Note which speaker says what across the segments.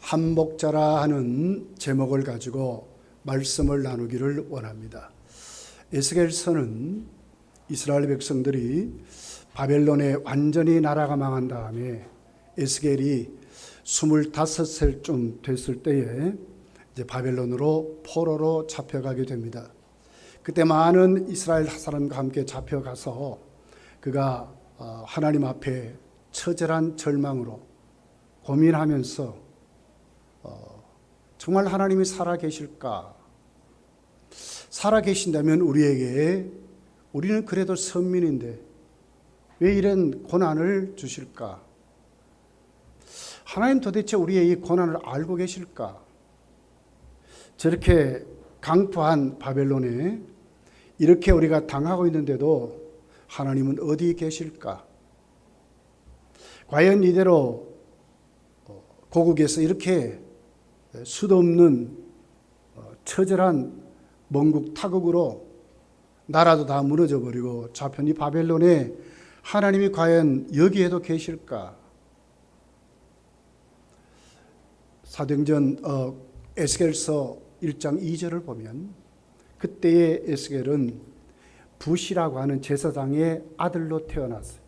Speaker 1: 한목자라 하는 제목을 가지고 말씀을 나누기를 원합니다. 에스겔서는 이스라엘 백성들이 바벨론에 완전히 나라가 망한 다음에 에스겔이 25살쯤 됐을 때에 이제 바벨론으로 포로로 잡혀가게 됩니다. 그때 많은 이스라엘 사람과 함께 잡혀가서 그가 하나님 앞에 처절한 절망으로 고민하면서 정말 하나님이 살아계실까? 살아계신다면 우리는 그래도 선민인데 왜 이런 고난을 주실까? 하나님 도대체 우리의 이 고난을 알고 계실까? 저렇게 강포한 바벨론에 이렇게 우리가 당하고 있는데도 하나님은 어디 계실까? 과연 이대로 고국에서 이렇게 수도 없는 처절한蒙국 타국으로 나라도 다 무너져 버리고 잡힌 이 바벨론에 하나님이 과연 여기에도 계실까? 사도행전 에스겔서 1장 2절을 보면 그때의 에스겔은 붓이라고 하는 제사장의 아들로 태어났어요.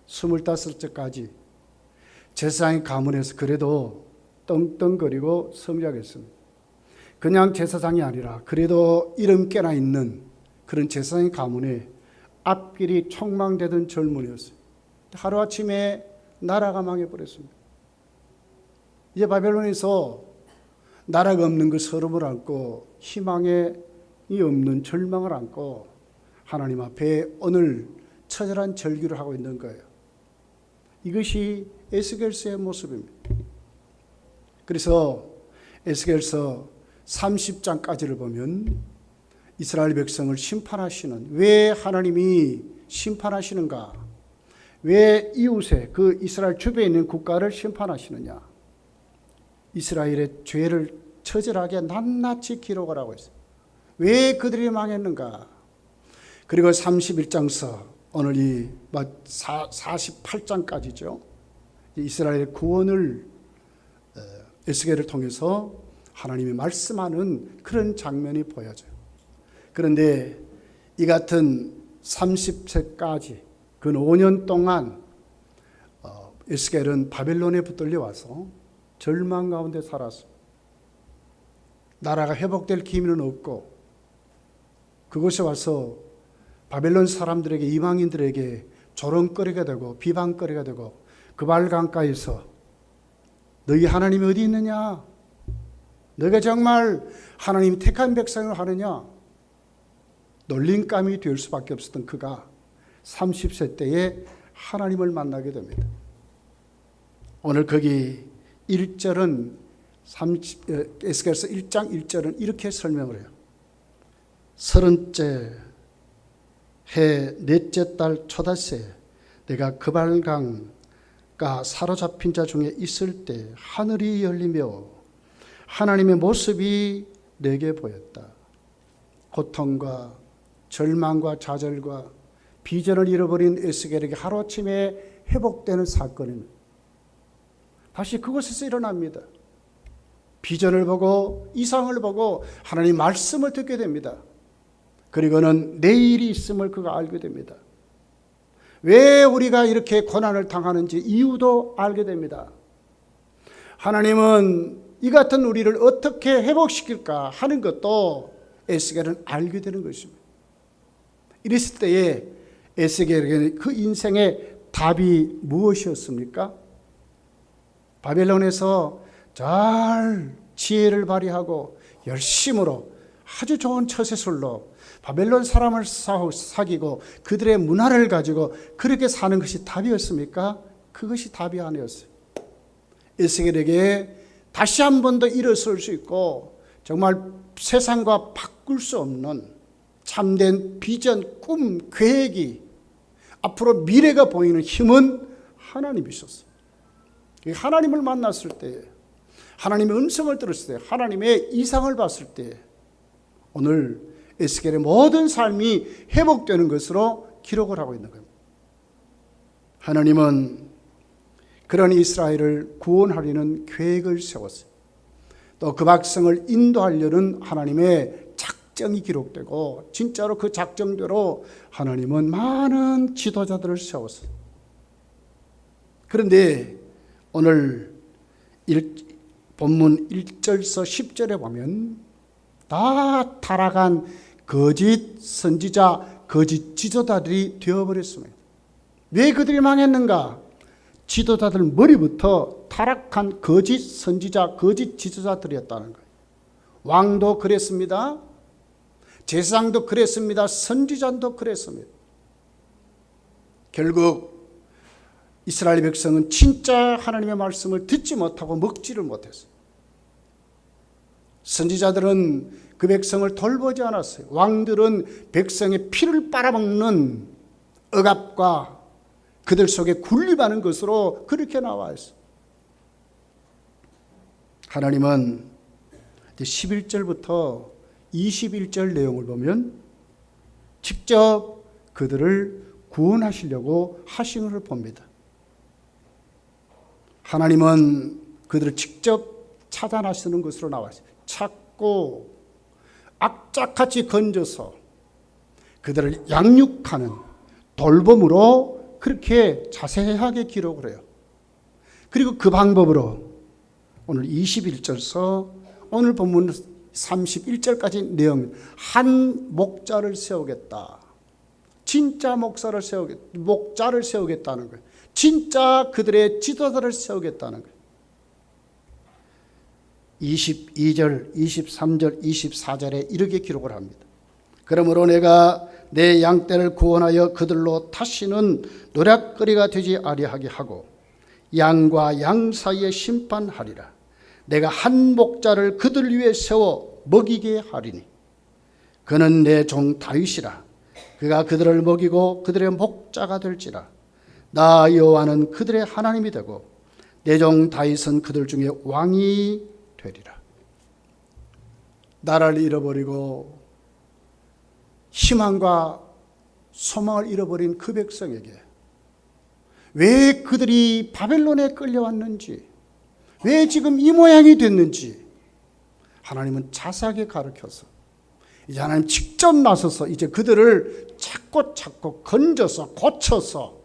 Speaker 1: 25살까지 제사장의 가문에서 그래도 떵떵거리고 성장했습니다. 그냥 제사장이 아니라 그래도 이름 깨나 있는 그런 제사장의 가문에 앞길이 촉망되던 젊은이였어요. 하루아침에 나라가 망해버렸습니다. 이제 바벨론에서 나라가 없는 그 서름을 안고 희망이 없는 절망을 안고 하나님 앞에 오늘 처절한 절규를 하고 있는 거예요. 이것이 에스겔서의 모습입니다. 그래서 에스겔서 30장까지를 보면 이스라엘 백성을 심판하시는, 왜 하나님이 심판하시는가? 왜 이웃에 그 이스라엘 주변에 있는 국가를 심판하시느냐? 이스라엘의 죄를 처절하게 낱낱이 기록을 하고 있어요. 왜 그들이 망했는가? 그리고 31장서 오늘 이 48장까지죠. 이스라엘의 구원을 에스겔을 통해서 하나님이 말씀하는 그런 장면이 보여져요. 그런데 이 같은 30세까지 그 5년 동안 에스겔은 바벨론에 붙들려 와서 절망 가운데 살았습니다. 나라가 회복될 기미는 없고 그곳에 와서 바벨론 사람들에게, 이방인들에게 조롱거리가 되고 비방거리가 되고 그발 강가에서 너희 하나님이 어디 있느냐? 너희가 정말 하나님 택한 백성을 하느냐? 놀림감이 될 수밖에 없었던 그가 30세 때에 하나님을 만나게 됩니다. 오늘 거기 1절은 에스겔서 1장 1절은 이렇게 설명을 해요. 30째 해 넷째 달 초닷새 내가 그발강가 사로잡힌 자 중에 있을 때 하늘이 열리며 하나님의 모습이 내게 보였다. 고통과 절망과 좌절과 비전을 잃어버린 에스겔에게 하루아침에 회복되는 사건입니다. 다시 그곳에서 일어납니다. 비전을 보고 이상을 보고 하나님 말씀을 듣게 됩니다. 그리고는 내일이 있음을 그가 알게 됩니다. 왜 우리가 이렇게 고난을 당하는지 이유도 알게 됩니다. 하나님은 이 같은 우리를 어떻게 회복시킬까 하는 것도 에스겔은 알게 되는 것입니다. 이랬을 때에 에스겔에게 그 인생의 답이 무엇이었습니까? 바벨론에서 잘 지혜를 발휘하고 열심으로 아주 좋은 처세술로 바벨론 사람을 사귀고 그들의 문화를 가지고 그렇게 사는 것이 답이었습니까? 그것이 답이 아니었어요. 에스겔에게 다시 한 번 더 일어설 수 있고 정말 세상과 바꿀 수 없는 참된 비전, 꿈, 계획이 앞으로 미래가 보이는 힘은 하나님이셨어요. 하나님을 만났을 때, 하나님의 음성을 들었을 때, 하나님의 이상을 봤을 때 오늘 에스겔의 모든 삶이 회복되는 것으로 기록을 하고 있는 겁니다. 하나님은 그런 이스라엘을 구원하려는 계획을 세웠어요. 또 그 백성을 인도하려는 하나님의 작정이 기록되고 진짜로 그 작정대로 하나님은 많은 지도자들을 세웠어요. 그런데 오늘 본문 1절서 10절에 보면 다 타락한 거짓 선지자, 거짓 지도자들이 되어버렸습니다. 왜 그들이 망했는가? 지도자들 머리부터 타락한 거짓 선지자, 거짓 지도자들이었다는 거예요. 왕도 그랬습니다. 제사장도 그랬습니다. 선지자도 그랬습니다. 결국 이스라엘 백성은 진짜 하나님의 말씀을 듣지 못하고 먹지를 못했어요. 선지자들은 그 백성을 돌보지 않았어요. 왕들은 백성의 피를 빨아먹는 억압과 그들 속에 군림하는 것으로 그렇게 나와 있어요. 하나님은 11절부터 21절 내용을 보면 직접 그들을 구원하시려고 하신 것을 봅니다. 하나님은 그들을 직접 찾아나시는 것으로 나와 있어요. 찾고 악착같이 건져서 그들을 양육하는 돌봄으로 그렇게 자세하게 기록을 해요. 그리고 그 방법으로 오늘 21절서 오늘 본문 31절까지 내용, 한 목자를 세우겠다. 진짜 목자를 세우겠다는 거예요. 진짜 그들의 지도자를 세우겠다는 거예요. 22절, 23절, 24절에 이렇게 기록을 합니다. 그러므로 내가 내 양떼를 구원하여 그들로 다시는 노략거리가 되지 아니하게 하고 양과 양 사이에 심판하리라. 내가 한 목자를 그들 위에 세워 먹이게 하리니 그는 내 종 다윗이라. 그가 그들을 먹이고 그들의 목자가 될지라. 나 여호와는 그들의 하나님이 되고 내 종 다윗은 그들 중에 왕이 되리라. 나라를 잃어버리고 희망과 소망을 잃어버린 그 백성에게 왜 그들이 바벨론에 끌려왔는지, 왜 지금 이 모양이 됐는지 하나님은 자세하게 가르쳐서 이제 하나님 직접 나서서 이제 그들을 찾고 건져서 고쳐서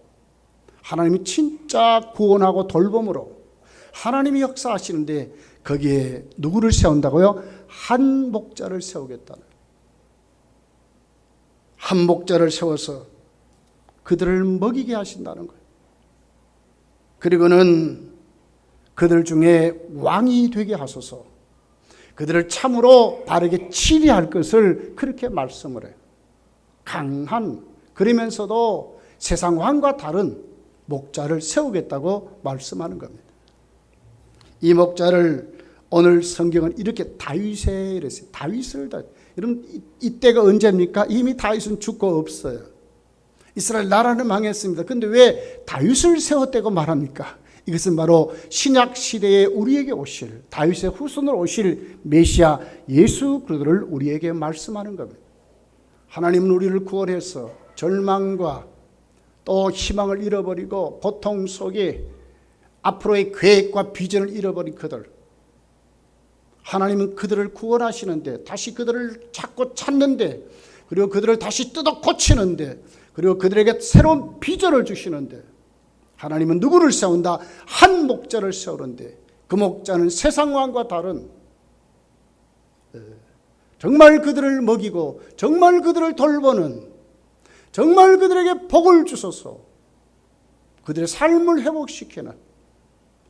Speaker 1: 하나님이 진짜 구원하고 돌봄으로 하나님이 역사하시는데 거기에 누구를 세운다고요? 한 목자를 세우겠다는, 한 목자를 세워서 그들을 먹이게 하신다는 거예요. 그리고는 그들 중에 왕이 되게 하소서. 그들을 참으로 바르게 치리할 것을 그렇게 말씀을 해요. 강한, 그러면서도 세상 왕과 다른 목자를 세우겠다고 말씀하는 겁니다. 이 목자를 오늘 성경은 이렇게 다윗에 이랬어요. 다윗을 여러분 이때가 언제입니까? 이미 다윗은 죽고 없어요. 이스라엘 나라는 망했습니다. 그런데 왜 다윗을 세웠다고 말합니까? 이것은 바로 신약 시대에 우리에게 오실 다윗의 후손으로 오실 메시아 예수 그리스도를 우리에게 말씀하는 겁니다. 하나님은 우리를 구원해서 절망과 또 희망을 잃어버리고 고통 속에 앞으로의 계획과 비전을 잃어버린 그들, 하나님은 그들을 구원하시는데 다시 그들을 자꾸 찾는데 그리고 그들을 다시 뜯어 고치는데 그리고 그들에게 새로운 비전을 주시는데 하나님은 누구를 세운다? 한 목자를 세우는데 그 목자는 세상 왕과 다른 정말 그들을 먹이고 정말 그들을 돌보는 정말 그들에게 복을 주소서 그들의 삶을 회복시키는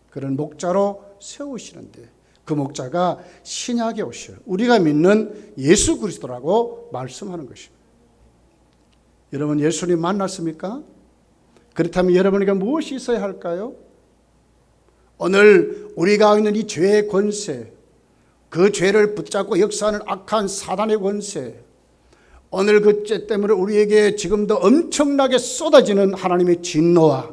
Speaker 1: 그런 목자로 세우시는데 그 목자가 신약에 오실 우리가 믿는 예수 그리스도라고 말씀하는 것입니다. 여러분 예수님 만났습니까? 그렇다면 여러분에게 무엇이 있어야 할까요? 오늘 우리가 있는 이 죄의 권세, 그 죄를 붙잡고 역사하는 악한 사단의 권세, 오늘 그 죄 때문에 우리에게 지금도 엄청나게 쏟아지는 하나님의 진노와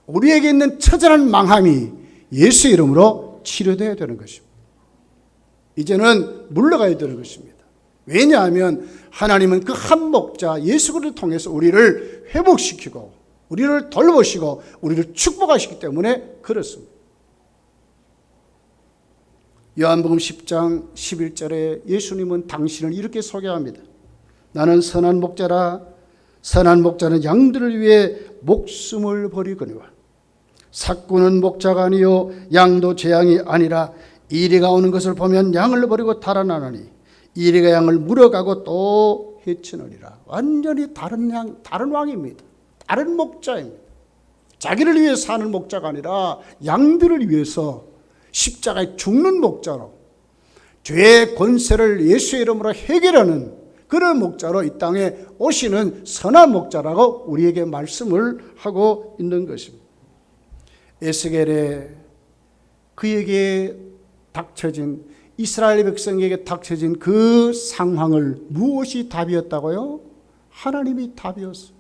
Speaker 1: 우리에게 있는 처절한 망함이 예수 이름으로 치료되어야 되는 것입니다. 이제는 물러가야 되는 것입니다. 왜냐하면 하나님은 그 한 목자 예수 그리스도를 통해서 우리를 회복시키고 우리를 돌보시고 우리를 축복하시기 때문에 그렇습니다. 요한복음 10장 11절에 예수님은 당신을 이렇게 소개합니다. 나는 선한 목자라. 선한 목자는 양들을 위해 목숨을 버리거니와 삭구는 목자가 아니요 양도 제 양이 아니라 이리가 오는 것을 보면 양을 버리고 달아나느니 이리가 양을 물어가고 또 해치느니라. 완전히 다른 양, 다른 왕입니다. 다른 목자입니다. 자기를 위해 사는 목자가 아니라 양들을 위해서 십자가에 죽는 목자로 죄의 권세를 예수의 이름으로 해결하는 그런 목자로 이 땅에 오시는 선한 목자라고 우리에게 말씀을 하고 있는 것입니다. 에스겔에 그에게 닥쳐진 이스라엘 백성에게 닥쳐진 그 상황을 무엇이 답이었다고요? 하나님이 답이었어요.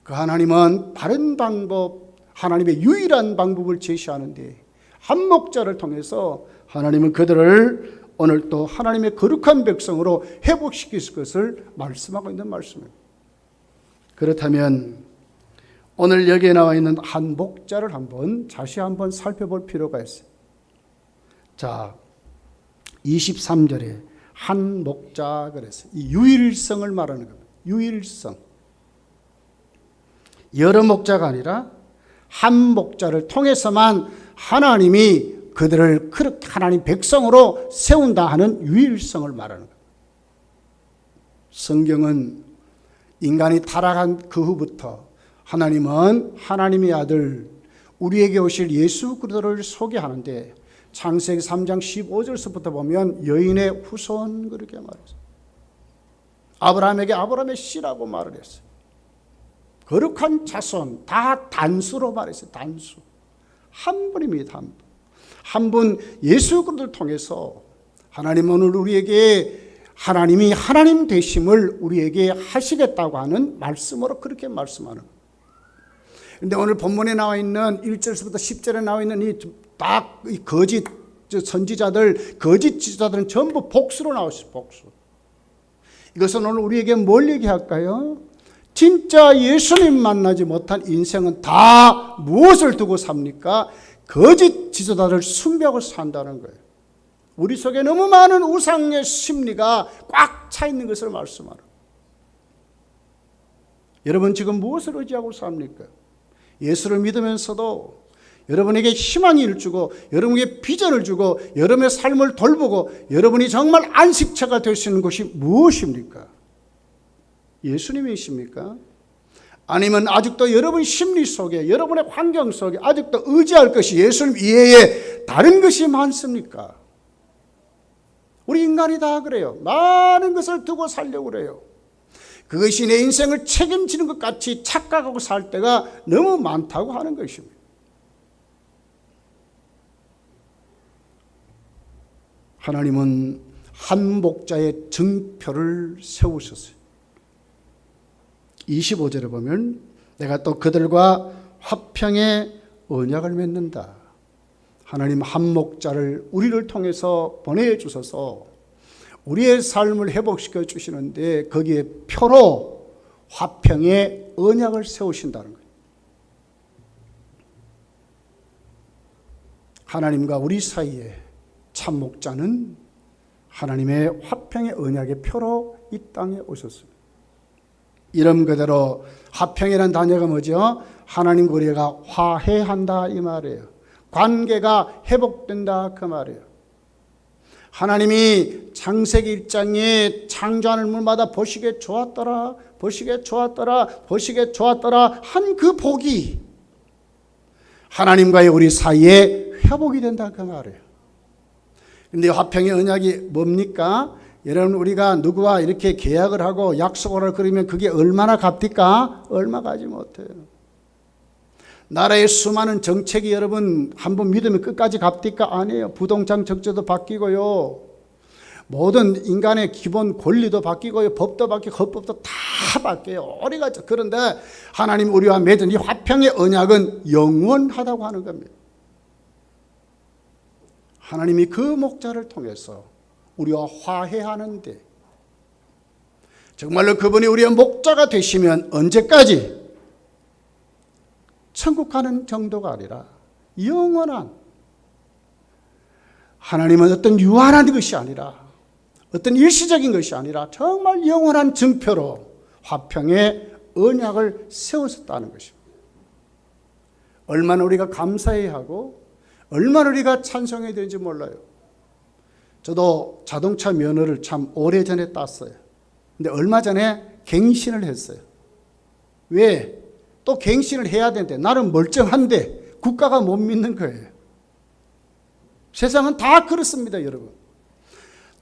Speaker 1: 그 하나님은 바른 방법, 하나님의 유일한 방법을 제시하는데 한 목자를 통해서 하나님은 그들을 오늘 또 하나님의 거룩한 백성으로 회복시킬 것을 말씀하고 있는 말씀입니다. 그렇다면 오늘 여기에 나와 있는 한 목자를 다시 한번 살펴볼 필요가 있어요. 자, 23절에 한 목자 그랬어요. 이 유일성을 말하는 겁니다. 유일성. 여러 목자가 아니라 한 목자를 통해서만 하나님이 그들을 그렇게 하나님 백성으로 세운다 하는 유일성을 말하는 거예요. 성경은 인간이 타락한 그 후부터 하나님은 하나님의 아들 우리에게 오실 예수 그리스도를 소개하는데 창세기 3장 15절서부터 보면 여인의 후손 그렇게 말했어요. 아브라함에게 아브라함의 씨라고 말을 했어요. 거룩한 자손 다 단수로 말했어요. 단수. 한 분입니다. 한 분. 한 분 예수 그리스도를 통해서 하나님은 오늘 우리에게 하나님이 하나님 되심을 우리에게 하시겠다고 하는 말씀으로 그렇게 말씀하는 거예요. 그런데 오늘 본문에 나와 있는 1절부터 10절에 나와 있는 이 거짓 선지자들, 거짓 지도자들은 전부 복수로 나왔어요. 복수. 이것은 오늘 우리에게 뭘 얘기할까요? 진짜 예수님 만나지 못한 인생은 다 무엇을 두고 삽니까? 거짓 지도자를 숭배하고 산다는 거예요. 우리 속에 너무 많은 우상의 심리가 꽉 차 있는 것을 말씀하라. 여러분 지금 무엇을 의지하고 삽니까? 예수를 믿으면서도 여러분에게 희망을 주고 여러분에게 비전을 주고 여러분의 삶을 돌보고 여러분이 정말 안식처가 될 수 있는 것이 무엇입니까? 예수님이십니까? 아니면 아직도 여러분 심리 속에 여러분의 환경 속에 아직도 의지할 것이 예수님 이외에 다른 것이 많습니까? 우리 인간이 다 그래요. 많은 것을 두고 살려고 그래요. 그것이 내 인생을 책임지는 것 같이 착각하고 살 때가 너무 많다고 하는 것입니다. 하나님은 한 목자의 증표를 세우셨어요. 25절에 보면 내가 또 그들과 화평의 언약을 맺는다. 하나님 한 목자를 우리를 통해서 보내주셔서 우리의 삶을 회복시켜 주시는데 거기에 표로 화평의 언약을 세우신다는 거예요. 하나님과 우리 사이에 참 목자는 하나님의 화평의 언약의 표로 이 땅에 오셨습니다. 이름 그대로 화평이라는 단어가 뭐죠? 하나님과 우리가 화해한다 이 말이에요. 관계가 회복된다 그 말이에요. 하나님이 창세기 1장에 창조하는 물마다 보시기에 좋았더라 보시기에 좋았더라 보시기에 좋았더라 한 그 복이 하나님과의 우리 사이에 회복이 된다 그 말이에요. 그런데 화평의 언약이 뭡니까? 여러분 우리가 누구와 이렇게 계약을 하고 약속을 하고 그러면 그게 얼마나 값디까? 얼마 가지 못해요. 나라의 수많은 정책이 여러분 한번 믿으면 끝까지 값디까? 아니에요. 부동산 정책도 바뀌고요. 모든 인간의 기본 권리도 바뀌고요. 법도 바뀌고 헌법도 다 바뀌어요. 오리가 그런데 하나님 우리와 맺은 이 화평의 언약은 영원하다고 하는 겁니다. 하나님이 그 목자를 통해서 우리와 화해하는데 정말로 그분이 우리의 목자가 되시면 언제까지? 천국 가는 정도가 아니라 영원한, 하나님은 어떤 유한한 것이 아니라, 어떤 일시적인 것이 아니라 정말 영원한 증표로 화평의 언약을 세우셨다는 것입니다. 얼마나 우리가 감사해야 하고 얼마나 우리가 찬송해야 되는지 몰라요. 저도 자동차 면허를 참 오래전에 땄어요. 근데 얼마 전에 갱신을 했어요. 왜? 또 갱신을 해야 되는데 나는 멀쩡한데 국가가 못 믿는 거예요. 세상은 다 그렇습니다, 여러분.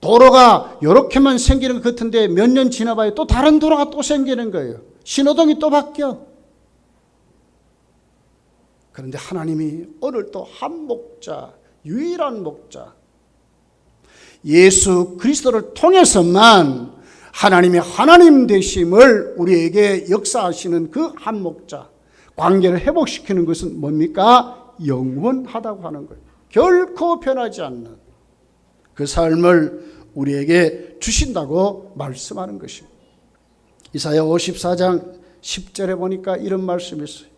Speaker 1: 도로가 이렇게만 생기는 것 같은데 몇 년 지나봐야 또 다른 도로가 또 생기는 거예요. 신호등이 또 바뀌어. 그런데 하나님이 오늘 또 한 목자, 유일한 목자, 예수 그리스도를 통해서만 하나님의 하나님 되심을 우리에게 역사하시는 그 한 목자, 관계를 회복시키는 것은 뭡니까? 영원하다고 하는 거예요. 결코 변하지 않는 그 삶을 우리에게 주신다고 말씀하는 것입니다. 이사야 54장 10절에 보니까 이런 말씀이 있어요.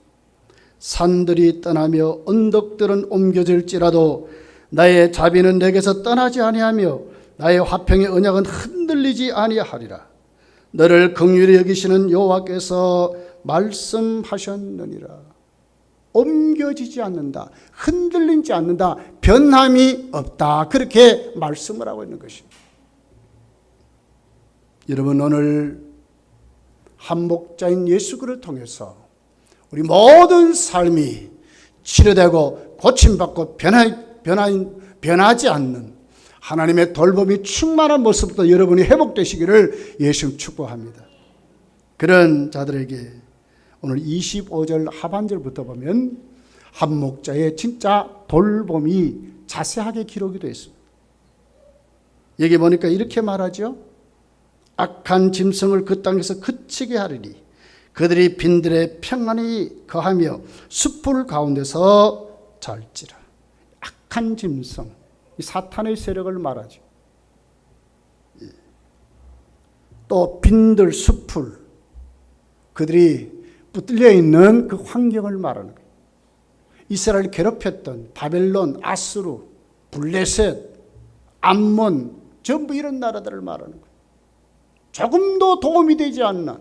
Speaker 1: 산들이 떠나며 언덕들은 옮겨질지라도 나의 자비는 내게서 떠나지 아니하며 나의 화평의 언약은 흔들리지 아니하리라. 너를 긍휼히 여기시는 여호와께서 말씀하셨느니라. 옮겨지지 않는다, 흔들리지 않는다, 변함이 없다, 그렇게 말씀을 하고 있는 것입니다. 여러분, 오늘 한 목자인 예수 그리스도를 통해서 우리 모든 삶이 치료되고 고침받고 변하지 않는 하나님의 돌봄이 충만한 모습부터 여러분이 회복되시기를 예수님 축복합니다. 그런 자들에게 오늘 25절 하반절부터 보면 한 목자의 진짜 돌봄이 자세하게 기록이 되어 있습니다. 여기 보니까 이렇게 말하죠. 악한 짐승을 그 땅에서 그치게 하리니 그들이 빈들에 평안히 거하며 숯불 가운데서 잘지라. 악한 짐승, 사탄의 세력을 말하죠. 또 빈들, 숯불, 그들이 붙들려 있는 그 환경을 말하는 거예요. 이스라엘을 괴롭혔던 바벨론, 아수르, 블레셋, 암몬, 전부 이런 나라들을 말하는 거예요. 조금도 도움이 되지 않는,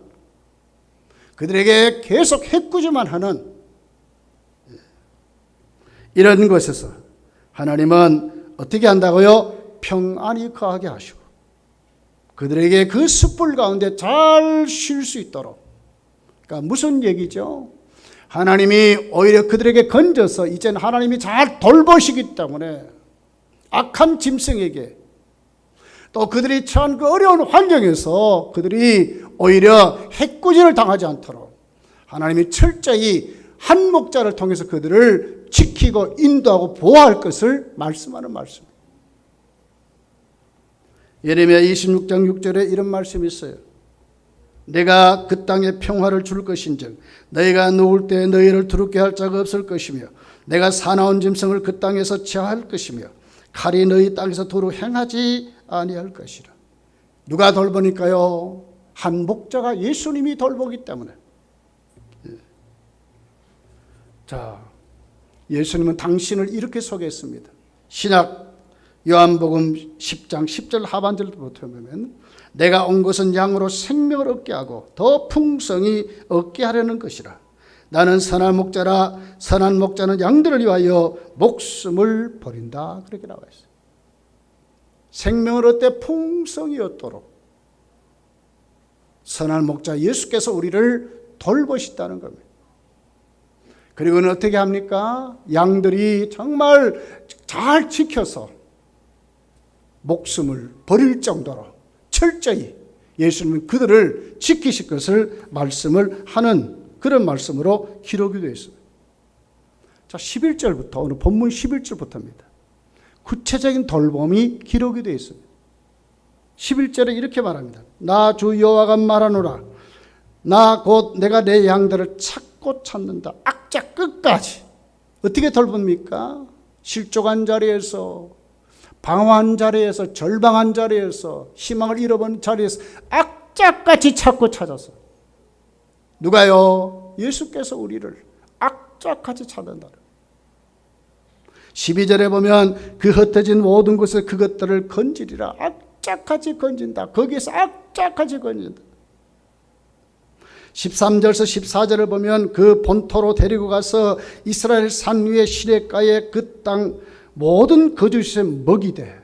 Speaker 1: 그들에게 계속 해꾸지만 하는 이런 것에서 하나님은 어떻게 한다고요? 평안히 거하게 하시고 그들에게 그 숯불 가운데 잘 쉴 수 있도록. 그러니까 무슨 얘기죠? 하나님이 오히려 그들에게 건져서 이제는 하나님이 잘 돌보시기 때문에 악한 짐승에게, 또 그들이 처한 그 어려운 환경에서 그들이 오히려 해꾸질을 당하지 않도록 하나님이 철저히 한 목자를 통해서 그들을 지키고 인도하고 보호할 것을 말씀하는 말씀입니다. 예레미야 26장 6절에 이런 말씀이 있어요. 내가 그 땅에 평화를 줄 것인즉 너희가 누울 때 너희를 두렵게 할 자가 없을 것이며 내가 사나운 짐승을 그 땅에서 제할 것이며 칼이 너희 땅에서 도로 행하지 아니할 것이라. 누가 돌보니까요? 한 목자가 예수님이 돌보기 때문에. 자, 예수님은 당신을 이렇게 소개했습니다. 신약 요한복음 10장 10절 하반절부터 보면 내가 온 것은 양으로 생명을 얻게 하고 더 풍성히 얻게 하려는 것이라. 나는 선한 목자라. 선한 목자는 양들을 위하여 목숨을 버린다. 그렇게 나와 있어요. 생명을 얻되 풍성히 얻도록 선한 목자 예수께서 우리를 돌보시다는 겁니다. 그리고는 어떻게 합니까? 양들이 정말 잘 지켜서 목숨을 버릴 정도로 철저히 예수님은 그들을 지키실 것을 말씀을 하는 그런 말씀으로 기록이 되어 있습니다. 자, 11절부터, 오늘 본문 11절부터입니다. 구체적인 돌봄이 기록이 되어 있습니다. 11절에 이렇게 말합니다. 나 주 여호와가 말하노라. 나 곧 내가 내 양들을 찾고 찾는다. 악자 끝까지. 어떻게 돌봅니까? 실족한 자리에서, 방황한 자리에서, 절방한 자리에서, 희망을 잃어버린 자리에서 악자같이 찾고 찾아서. 누가요? 예수께서 우리를 악착같이 찾는다. 12절에 보면 그 흩어진 모든 곳에 그것들을 건지리라. 악착같이 건진다. 거기에서 악착같이 건진다. 13절에서 14절을 보면 그 본토로 데리고 가서 이스라엘 산 위에 시냇가에 그 땅 모든 거주시에 먹이되,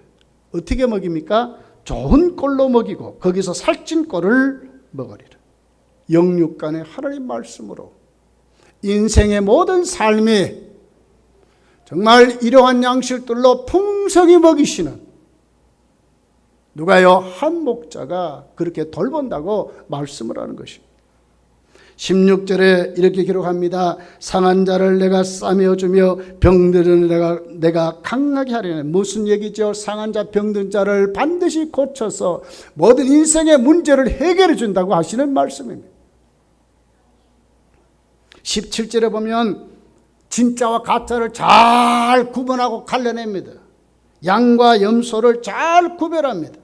Speaker 1: 어떻게 먹입니까? 좋은 꼴로 먹이고 거기서 살찐 꼴을 먹으리라. 영육간의 하나님 말씀으로 인생의 모든 삶이 정말 이러한 양식들로 풍성히 먹이시는, 누가요? 한 목자가 그렇게 돌본다고 말씀을 하는 것입니다. 16절에 이렇게 기록합니다. 상한 자를 내가 싸매어 주며 병들은 내가 강하게 하려네. 무슨 얘기죠? 상한 자, 병든 자를 반드시 고쳐서 모든 인생의 문제를 해결해 준다고 하시는 말씀입니다. 17절에 보면 진짜와 가짜를 잘 구분하고 갈라냅니다. 양과 염소를 잘 구별합니다.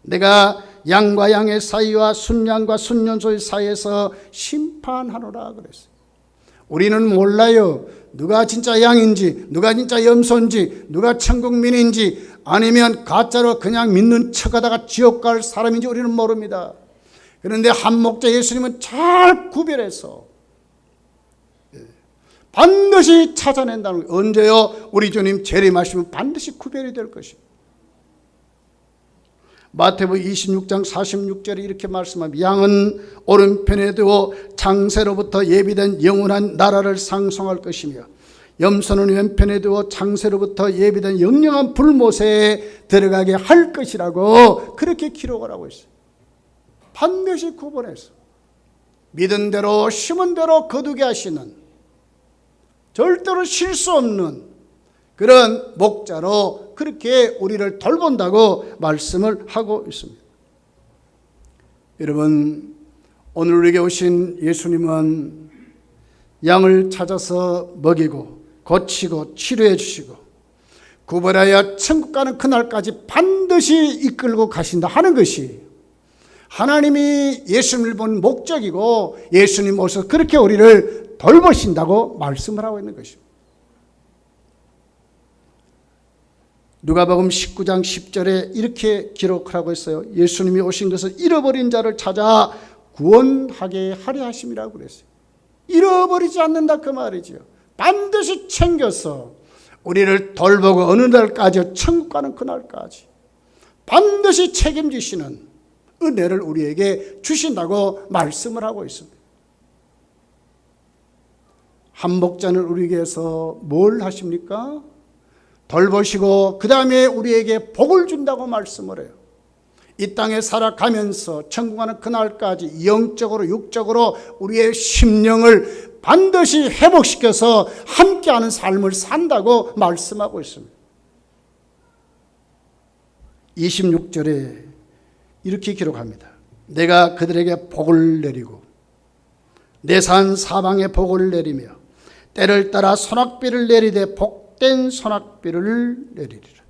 Speaker 1: 내가 양과 양의 사이와 순양과 순년소의 사이에서 심판하노라 그랬어요. 우리는 몰라요. 누가 진짜 양인지, 누가 진짜 염소인지, 누가 천국민인지, 아니면 가짜로 그냥 믿는 척하다가 지옥 갈 사람인지 우리는 모릅니다. 그런데 한 목자 예수님은 잘 구별해서 반드시 찾아낸다는 거예요. 언제요? 우리 주님 재림하시면 반드시 구별이 될 것입니다. 마태복음 26장 46절에 이렇게 말씀합니다. 양은 오른편에 두어 창세로부터 예비된 영원한 나라를 상송할 것이며 염소는 왼편에 두어 창세로부터 예비된 영영한 불못에 들어가게 할 것이라고 그렇게 기록을 하고 있어요. 반드시 구분해서 믿은 대로 심은 대로 거두게 하시는, 절대로 실수 없는 그런 목자로 그렇게 우리를 돌본다고 말씀을 하고 있습니다. 여러분, 오늘 우리에게 오신 예수님은 양을 찾아서 먹이고 고치고 치료해 주시고 구별하여 천국 가는 그날까지 반드시 이끌고 가신다 하는 것이 하나님이 예수님을 본 목적이고, 예수님 오셔서 그렇게 우리를 돌보신다고 말씀을 하고 있는 것입니다. 누가복음 19장 10절에 이렇게 기록하고 있어요. 예수님이 오신 것은 잃어버린 자를 찾아 구원하게 하려 하심이라고 그랬어요. 잃어버리지 않는다 그 말이죠. 반드시 챙겨서 우리를 돌보고 어느 날까지, 천국 가는 그날까지 반드시 책임지시는 은혜를 우리에게 주신다고 말씀을 하고 있습니다. 한 목자는 우리에게서 뭘 하십니까? 돌보시고 그 다음에 우리에게 복을 준다고 말씀을 해요. 이 땅에 살아가면서 천국 가는 그날까지 영적으로 육적으로 우리의 심령을 반드시 회복시켜서 함께하는 삶을 산다고 말씀하고 있습니다. 26절에 이렇게 기록합니다. 내가 그들에게 복을 내리고 내 산 사방에 복을 내리며 때를 따라 소낙비를 내리되 복된 소낙비를 내리리라.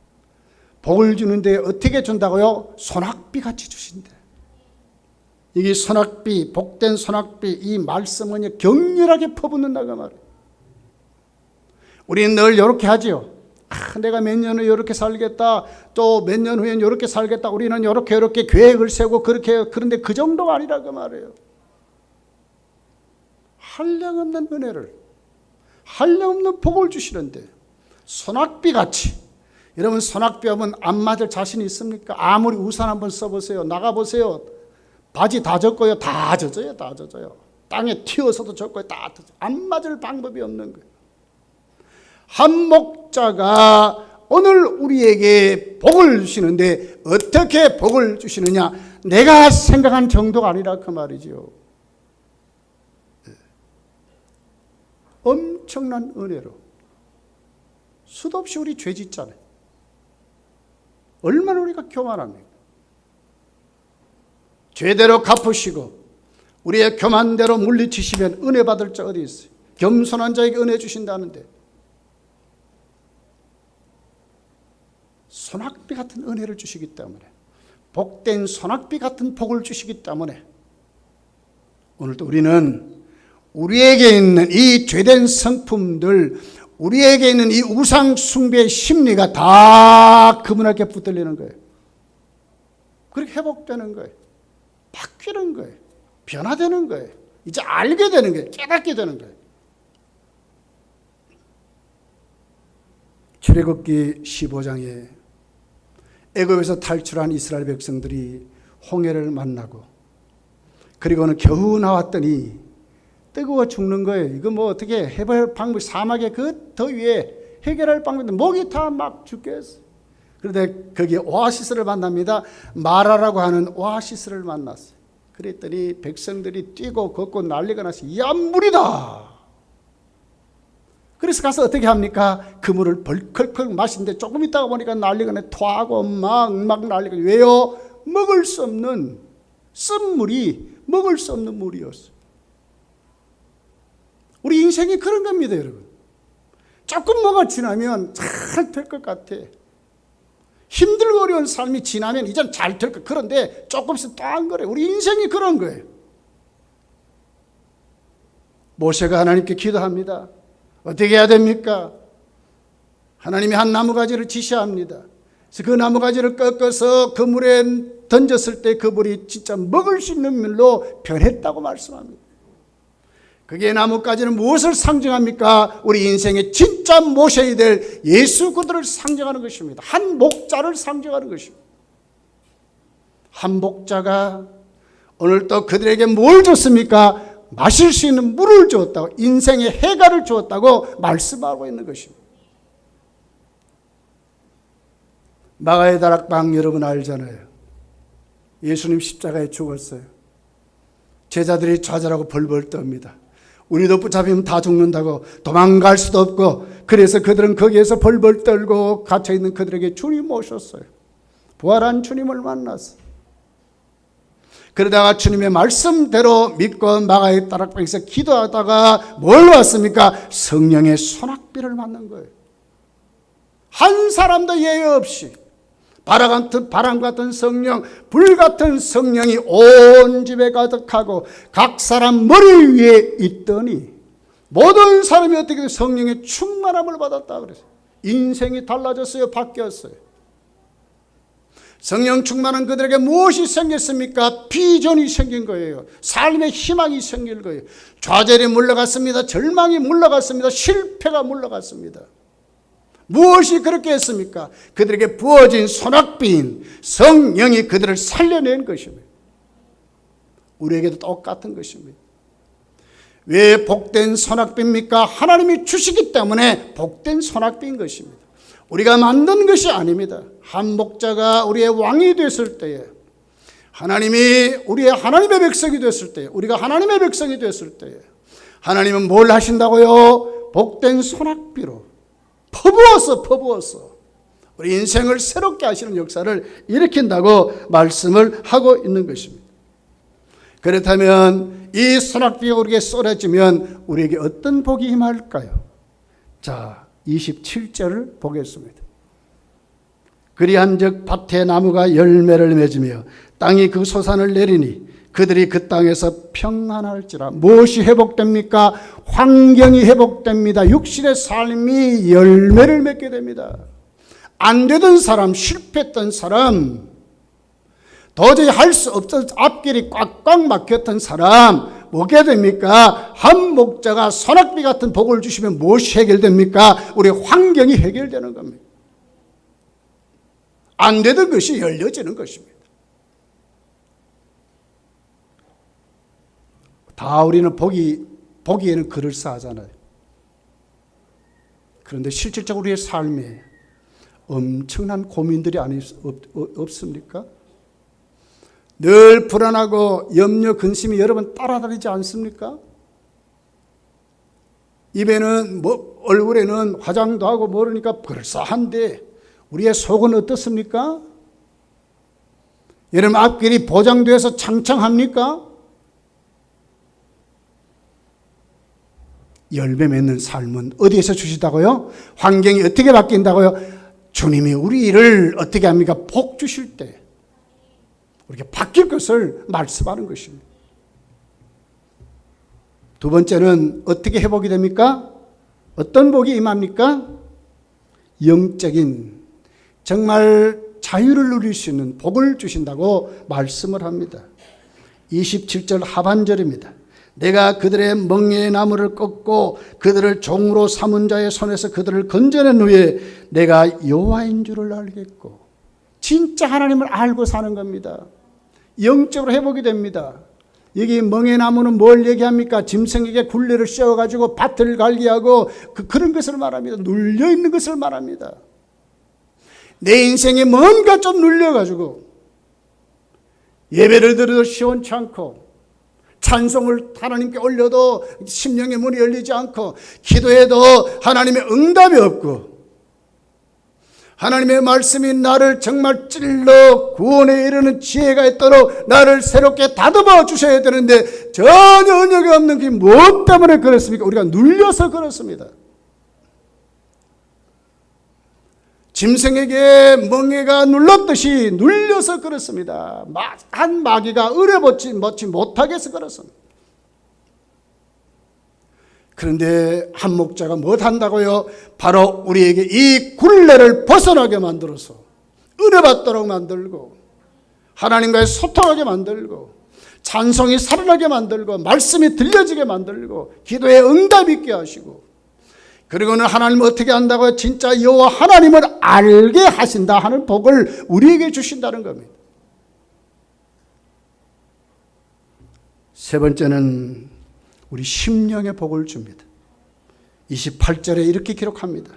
Speaker 1: 복을 주는데 어떻게 준다고요? 소낙비같이 주신대. 이게 소낙비, 복된 소낙비, 이 말씀은 격렬하게 퍼붓는다고 말이에요. 우리는 늘 이렇게 하죠. 내가 몇 년 후에 이렇게 살겠다, 또 몇 년 후엔 이렇게 살겠다, 우리는 이렇게 계획을 세우고 그렇게 해요. 그런데 그 정도가 아니라고 말이에요. 한량없는 은혜를, 한량없는 복을 주시는데 소낙비같이, 여러분 소낙비 하면 안 맞을 자신 있습니까? 아무리 우산 한번 써보세요. 나가보세요. 바지 다 젖고요. 다 젖어요. 다 젖어요. 땅에 튀어서도 젖고요. 다 젖어요. 안 맞을 방법이 없는 거예요. 한 목자가 오늘 우리에게 복을 주시는데 어떻게 복을 주시느냐? 내가 생각한 정도가 아니라 그 말이죠. 엄청난 은혜로 수도 없이 우리 죄 짓잖아요. 얼마나 우리가 교만합니까? 죄대로 갚으시고 우리의 교만대로 물리치시면 은혜 받을 자 어디 있어요? 겸손한 자에게 은혜 주신다는데 소낙비 같은 은혜를 주시기 때문에, 복된 소낙비 같은 복을 주시기 때문에 오늘도 우리는 우리에게 있는 이 죄된 성품들, 우리에게 있는 이 우상 숭배의 심리가 다 그분에게 붙들리는 거예요. 그렇게 회복되는 거예요. 바뀌는 거예요. 변화되는 거예요. 이제 알게 되는 거예요. 깨닫게 되는 거예요. 출애굽기 15장에 애굽에서 탈출한 이스라엘 백성들이 홍해를 만나고 그리고는 겨우 나왔더니 뜨거워 죽는 거예요. 이거 뭐 어떻게 해볼 방법이, 사막의 그 더위에 해결할 방법인데 목이 다 막 죽겠어. 그런데 거기 오아시스를 만납니다. 마라라고 하는 오아시스를 만났어요. 그랬더니 백성들이 뛰고 걷고 난리가 났어요. 야, 물이다. 그래서 가서 어떻게 합니까? 그 물을 벌컥벌컥 마시는데 조금 있다가 보니까 난리가 나, 토하고 막 난리가. 왜요? 먹을 수 없는 쓴물이 먹을 수 없는 물이었어요. 우리 인생이 그런 겁니다, 여러분. 조금 뭐가 지나면 잘 될 것 같아. 힘들고 어려운 삶이 지나면 이젠 잘 될 것. 그런데 조금 있으면 또 안 그래. 우리 인생이 그런 거예요. 모세가 하나님께 기도합니다. 어떻게 해야 됩니까? 하나님이 한 나무가지를 지시합니다. 그래서 그 나무가지를 꺾어서 그 물에 던졌을 때 그 물이 진짜 먹을 수 있는 물로 변했다고 말씀합니다. 그게 나뭇가지는 무엇을 상징합니까? 우리 인생의 진짜 모셔야 될 예수 그리스도를 상징하는 것입니다. 한 목자를 상징하는 것입니다. 한 목자가 오늘 또 그들에게 뭘 줬습니까? 마실 수 있는 물을 주었다고, 인생의 해가를 주었다고 말씀하고 있는 것입니다. 마가의 다락방 여러분 알잖아요. 예수님 십자가에 죽었어요. 제자들이 좌절하고 벌벌 떱니다. 우리도 붙잡히면 다 죽는다고, 도망갈 수도 없고, 그래서 그들은 거기에서 벌벌 떨고 갇혀있는 그들에게 주님 오셨어요. 부활한 주님을 만났어요. 그러다가 주님의 말씀대로 믿고 마가의 다락방에서 기도하다가 뭘 왔습니까? 성령의 소낙비를 맞는 거예요. 한 사람도 예외 없이 바람 같은 성령, 불 같은 성령이 온 집에 가득하고 각 사람 머리 위에 있더니 모든 사람이 어떻게 성령의 충만함을 받았다 그랬어요. 인생이 달라졌어요. 바뀌었어요. 성령 충만한 그들에게 무엇이 생겼습니까? 비전이 생긴 거예요. 삶의 희망이 생길 거예요. 좌절이 물러갔습니다. 절망이 물러갔습니다. 실패가 물러갔습니다. 무엇이 그렇게 했습니까? 그들에게 부어진 소낙비인 성령이 그들을 살려낸 것입니다. 우리에게도 똑같은 것입니다. 왜 복된 소낙비입니까? 하나님이 주시기 때문에 복된 소낙비인 것입니다. 우리가 만든 것이 아닙니다. 한 목자가 우리의 왕이 됐을 때에, 하나님이 우리의 하나님의 백성이 됐을 때에, 우리가 하나님의 백성이 됐을 때에 하나님은 뭘 하신다고요? 복된 소낙비로 퍼부어서 우리 인생을 새롭게 하시는 역사를 일으킨다고 말씀을 하고 있는 것입니다. 그렇다면 이 소낙비가 우리에게 쏟아지면 우리에게 어떤 복이 임할까요? 자, 27절을 보겠습니다. 그리한즉 밭의 나무가 열매를 맺으며 땅이 그 소산을 내리니 그들이 그 땅에서 평안할지라. 무엇이 회복됩니까? 환경이 회복됩니다. 육신의 삶이 열매를 맺게 됩니다. 안 되던 사람, 실패했던 사람, 도저히 할 수 없던 앞길이 꽉꽉 막혔던 사람, 뭐게 됩니까? 한 목자가 소낙비 같은 복을 주시면 무엇이 해결됩니까? 우리 환경이 해결되는 겁니다. 안 되던 것이 열려지는 것입니다. 다 우리는 보기에는 그럴싸하잖아요. 그런데 실질적으로 우리의 삶에 엄청난 고민들이 없습니까? 늘 불안하고 염려, 근심이 여러분 따라다니지 않습니까? 입에는 얼굴에는 화장도 하고 모르니까 그럴싸한데 우리의 속은 어떻습니까? 여러분 앞길이 보장돼서 창창합니까? 열매 맺는 삶은 어디에서 주시다고요? 환경이 어떻게 바뀐다고요? 주님이 우리를 어떻게 합니까? 복 주실 때 우리가 바뀔 것을 말씀하는 것입니다. 두 번째는 어떻게 회복이 됩니까? 어떤 복이 임합니까? 영적인 정말 자유를 누릴 수 있는 복을 주신다고 말씀을 합니다. 27절 하반절입니다. 내가 그들의 멍에의 나무를 꺾고 그들을 종으로 삼은 자의 손에서 그들을 건져낸 후에 내가 여호와인 줄을 알겠고. 진짜 하나님을 알고 사는 겁니다. 영적으로 회복이 됩니다. 여기 멍에나무는 뭘 얘기합니까? 짐승에게 굴레를 씌워가지고 밭을 갈기하고 그런 것을 말합니다. 눌려있는 것을 말합니다. 내 인생에 뭔가 좀 눌려가지고 예배를 드려도 시원치 않고 찬송을 하나님께 올려도 심령의 문이 열리지 않고 기도해도 하나님의 응답이 없고 하나님의 말씀이 나를 정말 찔러 구원에 이르는 지혜가 있도록 나를 새롭게 다듬어 주셔야 되는데 전혀 은혜가 없는 게 무엇 때문에 그렇습니까? 우리가 눌려서 그렇습니다. 짐승에게 멍에가 눌렀듯이 눌려서 그렇습니다. 한 마귀가 의뢰받지 못하게 해서 그렇습니다. 그런데 한 목자가 무엇한다고요? 바로 우리에게 이 굴레를 벗어나게 만들어서 은혜받도록 만들고 하나님과의 소통하게 만들고 찬송이 살아나게 만들고 말씀이 들려지게 만들고 기도에 응답 있게 하시고 그리고는 하나님은 어떻게 한다고요? 진짜 여호와 하나님을 알게 하신다 하는 복을 우리에게 주신다는 겁니다. 세 번째는 우리 심령의 복을 줍니다. 28절에 이렇게 기록합니다.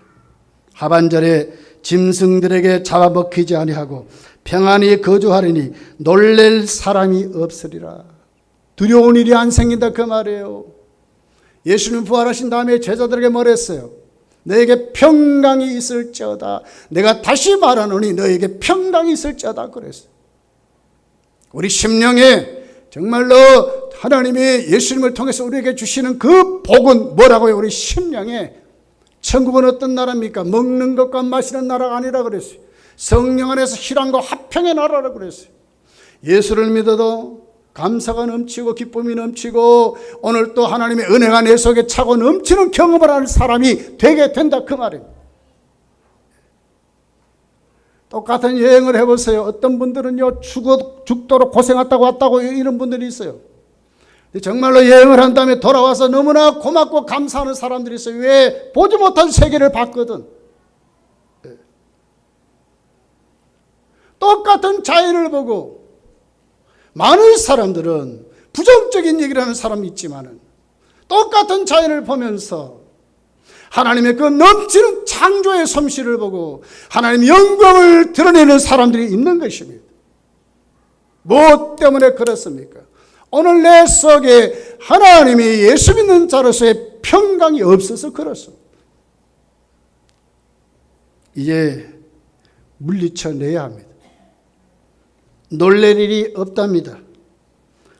Speaker 1: 하반절에 짐승들에게 잡아먹히지 아니하고 평안히 거주하리니 놀랄 사람이 없으리라. 두려운 일이 안 생긴다 그 말이에요. 예수님 부활하신 다음에 제자들에게 뭐랬어요? 너에게 평강이 있을지어다. 내가 다시 말하노니 너에게 평강이 있을지어다 그랬어요. 우리 심령에 정말로 하나님이 예수님을 통해서 우리에게 주시는 그 복은 뭐라고요? 우리 심령에 천국은 어떤 나라입니까? 먹는 것과 마시는 나라가 아니라 그랬어요. 성령 안에서 희락과 화평의 나라라고 그랬어요. 예수를 믿어도 감사가 넘치고 기쁨이 넘치고 오늘 또 하나님의 은혜가 내 속에 차고 넘치는 경험을 하는 사람이 되게 된다 그 말입니다. 똑같은 여행을 해보세요. 어떤 분들은요 죽도록 고생했다고 왔다고 이런 분들이 있어요. 정말로 여행을 한 다음에 돌아와서 너무나 고맙고 감사하는 사람들이 있어요. 왜? 보지 못한 세계를 봤거든. 똑같은 자연을 보고 많은 사람들은 부정적인 얘기를 하는 사람이 있지만 똑같은 자연을 보면서 하나님의 그 넘치는 창조의 솜씨를 보고 하나님의 영광을 드러내는 사람들이 있는 것입니다. 무엇 때문에 그렇습니까? 오늘 내 속에 하나님이 예수 믿는 자로서의 평강이 없어서 그렇습니다. 이제 물리쳐내야 합니다. 놀랄 일이 없답니다.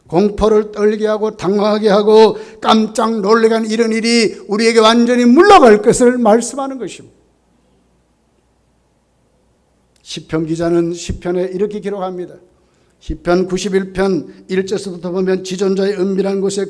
Speaker 1: 공포를 떨게 하고 당황하게 하고 깜짝 놀라게 하는 이런 일이 우리에게 완전히 물러갈 것을 말씀하는 것입니다. 시편 기자는 시편에 이렇게 기록합니다. 시편 91편 1절부터 보면 지존자의 은밀한 곳에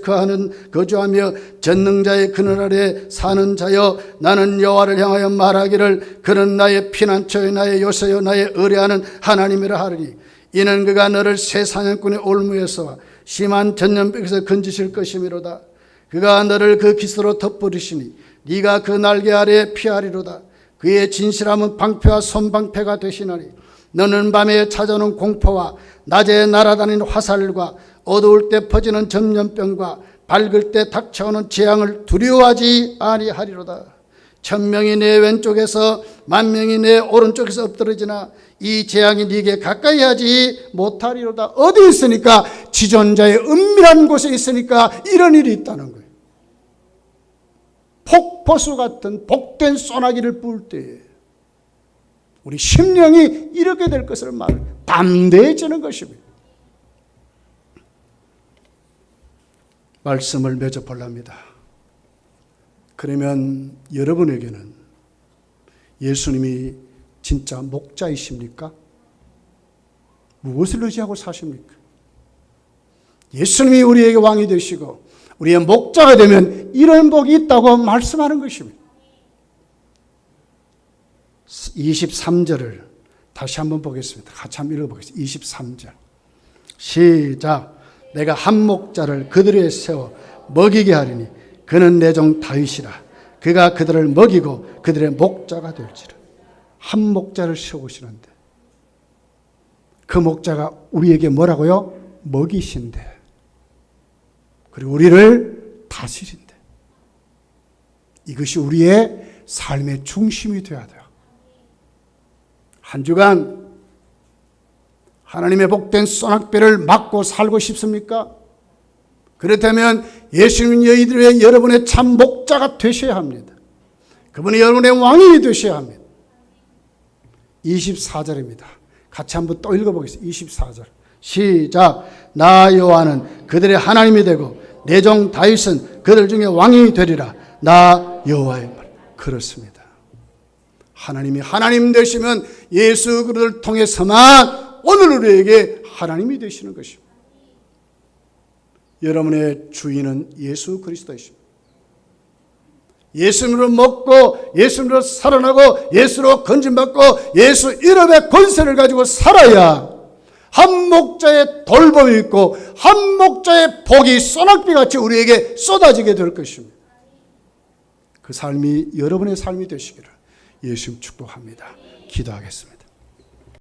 Speaker 1: 거주하며 전능자의 그늘 아래 사는 자여 나는 여호와를 향하여 말하기를 그는 나의 피난처여 나의 요새여 나의 의뢰하는 하나님이라 하리니 이는 그가 너를 새 사냥꾼의 올무에서 심한 전염병에서 건지실 것이미로다. 그가 너를 그 깃으로 덮으시니 네가 그 날개 아래에 피하리로다. 그의 진실함은 방패와 손방패가 되시나니 너는 밤에 찾아오는 공포와 낮에 날아다니는 화살과 어두울 때 퍼지는 전염병과 밝을 때 닥쳐오는 재앙을 두려워하지 아니하리로다. 1000명이 내 왼쪽에서 10,000명이 내 오른쪽에서 엎드러지나 이 재앙이 네게 가까이 하지 못하리로다. 어디 있으니까? 지존자의 은밀한 곳에 있으니까 이런 일이 있다는 거예요. 폭포수 같은 복된 소나기를 부을 때 우리 심령이 이렇게 될 것을 말해요. 담대해지는 것입니다. 말씀을 맺어 보랍니다. 그러면 여러분에게는 예수님이 진짜 목자이십니까? 무엇을 의지하고 사십니까? 예수님이 우리에게 왕이 되시고 우리의 목자가 되면 이런 복이 있다고 말씀하는 것입니다. 23절을 다시 한번 보겠습니다. 같이 한번 읽어보겠습니다. 23절 시작. 내가 한 목자를 그들에 세워 먹이게 하리니 그는 내 종 다윗이라. 그가 그들을 먹이고 그들의 목자가 될지라. 한 목자를 세우시는데 그 목자가 우리에게 뭐라고요? 먹이신대. 그리고 우리를 다스린대. 이것이 우리의 삶의 중심이 되어야 돼요. 한 주간 하나님의 복된 소낙비를 맞고 살고 싶습니까? 그렇다면 예수님 너희들의 여러분의 참 목자가 되셔야 합니다. 그분이 여러분의 왕이 되셔야 합니다. 24절입니다. 같이 한번 또 읽어보겠습니다. 24절 시작. 나 여호와는 그들의 하나님이 되고 내 종 다윗은 그들 중에 왕이 되리라. 나 여호와의 말. 그렇습니다. 하나님이 하나님 되시면 예수 그리스도를 통해서만 오늘 우리에게 하나님이 되시는 것입니다. 여러분의 주인은 예수 그리스도이십니다. 예수님으로 먹고 예수님으로 살아나고 예수로 건진받고 예수 이름의 권세를 가지고 살아야 한 목자의 돌봄이 있고 한 목자의 복이 소낙비같이 우리에게 쏟아지게 될 것입니다. 그 삶이 여러분의 삶이 되시기를 예수님 축복합니다. 기도하겠습니다.